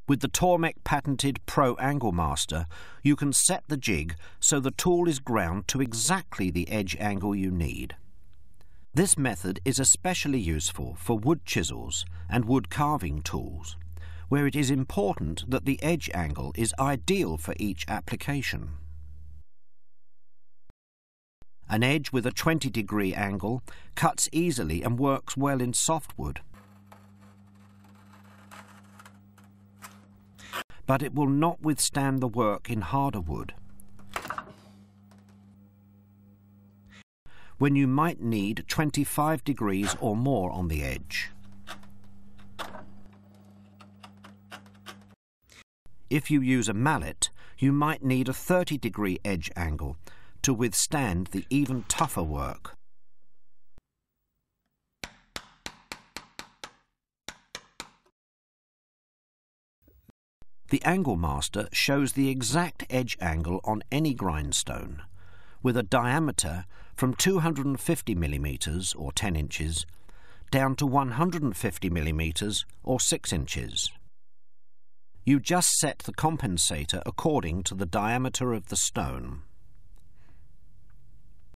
With the Tormek patented Pro Angle Master, you can set the jig so the tool is ground to exactly the edge angle you need. This method is especially useful for wood chisels and wood carving tools, where it is important that the edge angle is ideal for each application. An edge with a 20-degree angle cuts easily and works well in softwood, but it will not withstand the work in harder wood, when you might need 25 degrees or more on the edge. If you use a mallet, you might need a 30-degree edge angle to withstand the even tougher work. The Angle Master shows the exact edge angle on any grindstone, with a diameter from 250 mm or 10 inches down to 150 mm or 6 inches. You just set the compensator according to the diameter of the stone.